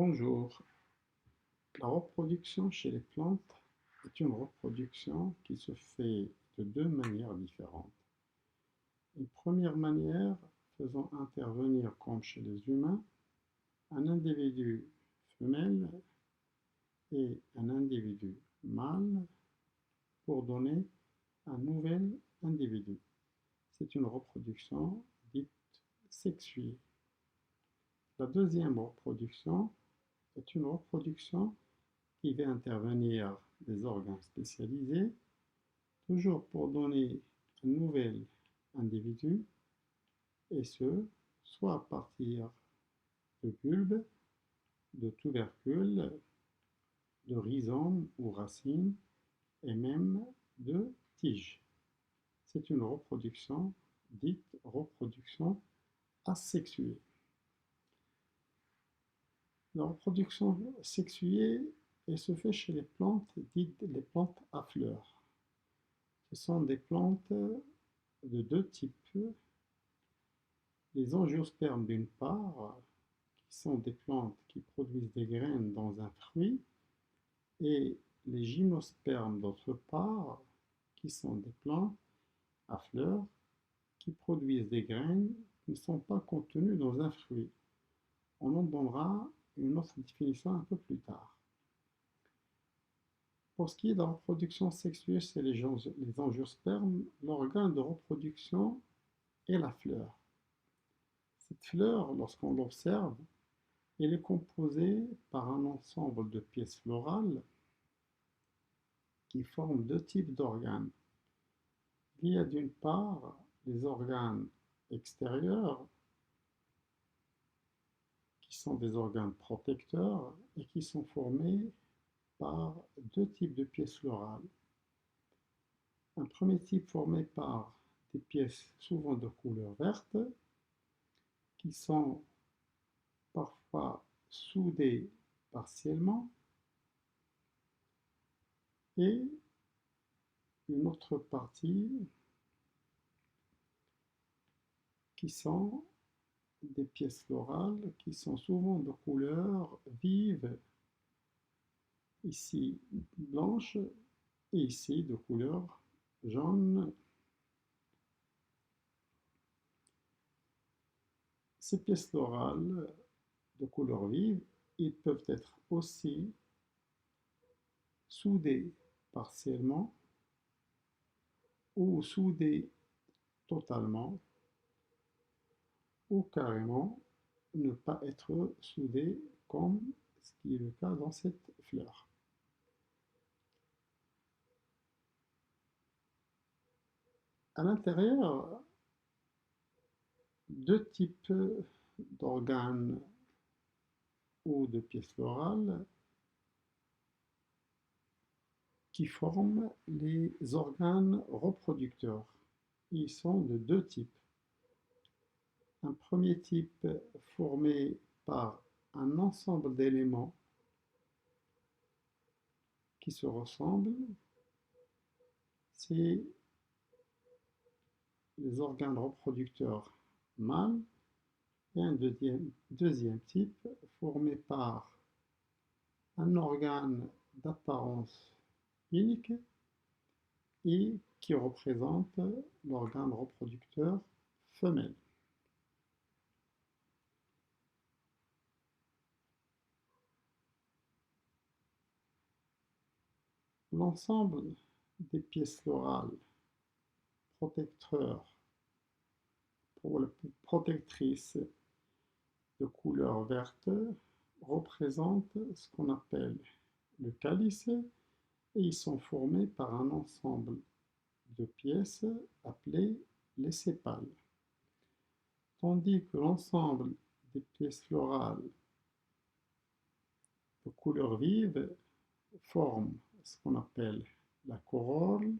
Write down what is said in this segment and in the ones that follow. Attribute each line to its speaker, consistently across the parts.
Speaker 1: Bonjour. La reproduction chez les plantes est une reproduction qui se fait de deux manières différentes. Une première manière faisant intervenir, comme chez les humains, un individu femelle et un individu mâle pour donner un nouvel individu. C'est une reproduction dite sexuée. La deuxième reproduction est une reproduction qui va intervenir des organes spécialisés, toujours pour donner un nouvel individu, et ce, soit à partir de bulbes, de tubercules, de rhizomes ou racines, et même de tiges. C'est une reproduction dite reproduction asexuée. La reproduction sexuée se fait chez les plantes dites les plantes à fleurs. Ce sont des plantes de deux types. Les angiospermes d'une part, qui sont des plantes qui produisent des graines dans un fruit, et les gymnospermes d'autre part, qui sont des plantes à fleurs qui produisent des graines qui ne sont pas contenues dans un fruit. On en donnera une autre définition un peu plus tard. Pour ce qui est de la reproduction sexuelle chez les angiospermes, l'organe de reproduction est la fleur. Cette fleur, lorsqu'on l'observe, elle est composée par un ensemble de pièces florales qui forment deux types d'organes. Il y a d'une part les organes extérieurs, qui sont des organes protecteurs et qui sont formés par deux types de pièces florales. Un premier type formé par des pièces souvent de couleur verte, qui sont parfois soudées partiellement, et une autre partie qui sont des pièces florales qui sont souvent de couleur vive, ici blanche et ici de couleur jaune. Ces pièces florales de couleur vive, ils peuvent être aussi soudées partiellement ou soudées totalement, ou carrément ne pas être soudées comme ce qui est le cas dans cette fleur. À l'intérieur, deux types d'organes ou de pièces florales qui forment les organes reproducteurs. Ils sont de deux types. Un premier type formé par un ensemble d'éléments qui se ressemblent, c'est les organes reproducteurs mâles, et un deuxième type formé par un organe d'apparence unique et qui représente l'organe reproducteur femelle. L'ensemble des pièces florales protectrices de couleur verte représente ce qu'on appelle le calice, et ils sont formés par un ensemble de pièces appelées les sépales. Tandis que l'ensemble des pièces florales de couleur vive forme ce qu'on appelle la corolle,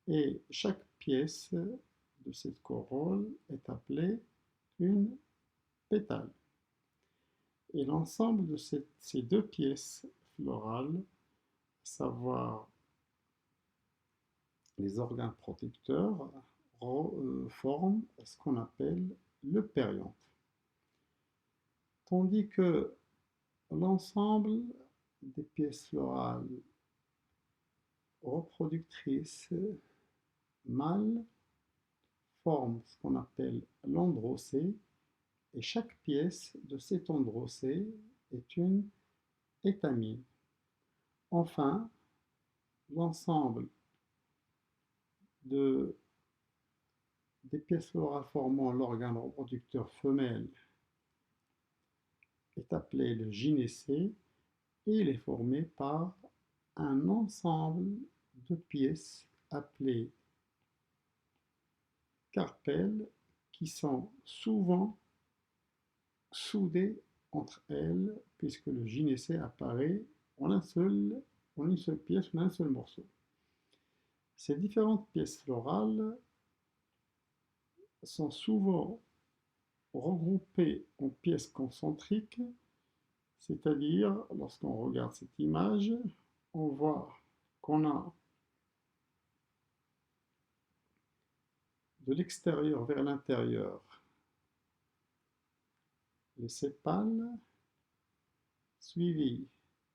Speaker 1: et chaque pièce de cette corolle est appelée une pétale. Et l'ensemble de ces deux pièces florales, à savoir les organes protecteurs, forment ce qu'on appelle le périanthe. Tandis que l'ensemble des pièces florales reproductrices mâles forme ce qu'on appelle l'androcée, et chaque pièce de cet androcée est une étamine. Enfin, l'ensemble des pièces florales formant l'organe reproducteur femelle est appelé le gynécée et il est formé par un ensemble de pièces appelées carpelles qui sont souvent soudées entre elles puisque le gynécée apparaît en une seule pièce, en un seul morceau. Ces différentes pièces florales sont souvent regroupées en pièces concentriques, c'est-à-dire, lorsqu'on regarde cette image, on voit qu'on a de l'extérieur vers l'intérieur les sépales, suivis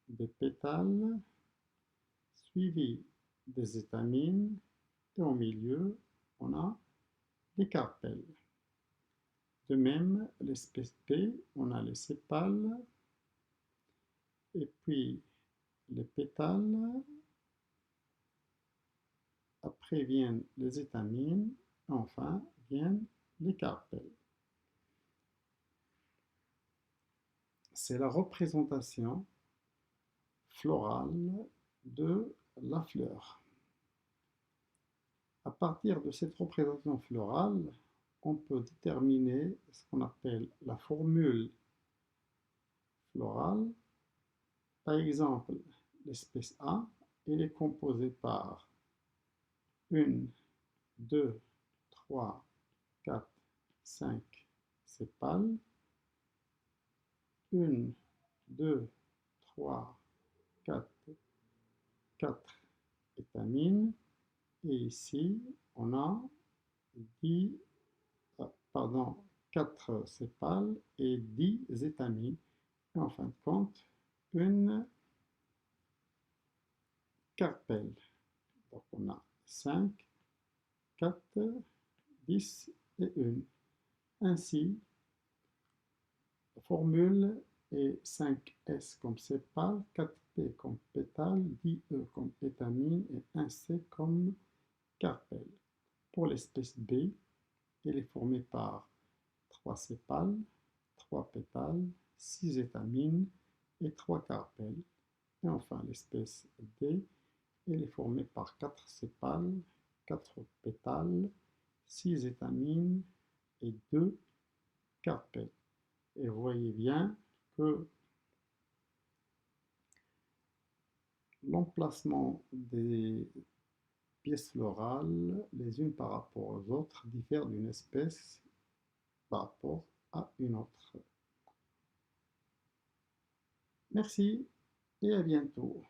Speaker 1: des pétales, suivis des étamines, et au milieu, on a les carpelles. De même, l'espèce P, on a les sépales, et puis les pétales, après viennent les étamines, et enfin viennent les carpelles. C'est la représentation florale de la fleur. À partir de cette représentation florale, on peut déterminer ce qu'on appelle la formule florale. Par exemple, l'espèce A, elle est composée par 1, 2, 3, 4, 5 sépales, 1, 2, 3, 4 étamines, et ici on a 4 sépales et 10 étamines, et en fin de compte une carpelle. Donc on a 5, 4, 10 et 1. Ainsi, la formule est 5S comme sépale, 4P comme pétale, 10E comme étamine et 1C comme carpelle. Pour l'espèce B, elle est formée par 3 sépales, 3 pétales, 6 étamines et 3 carpelles. Et enfin, l'espèce D, elle est formée par 4 sépales, 4 pétales, 6 étamines et 2 carpelles. Et vous voyez bien que l'emplacement des pièces florales, les unes par rapport aux autres, diffère d'une espèce par rapport à une autre. Merci et à bientôt.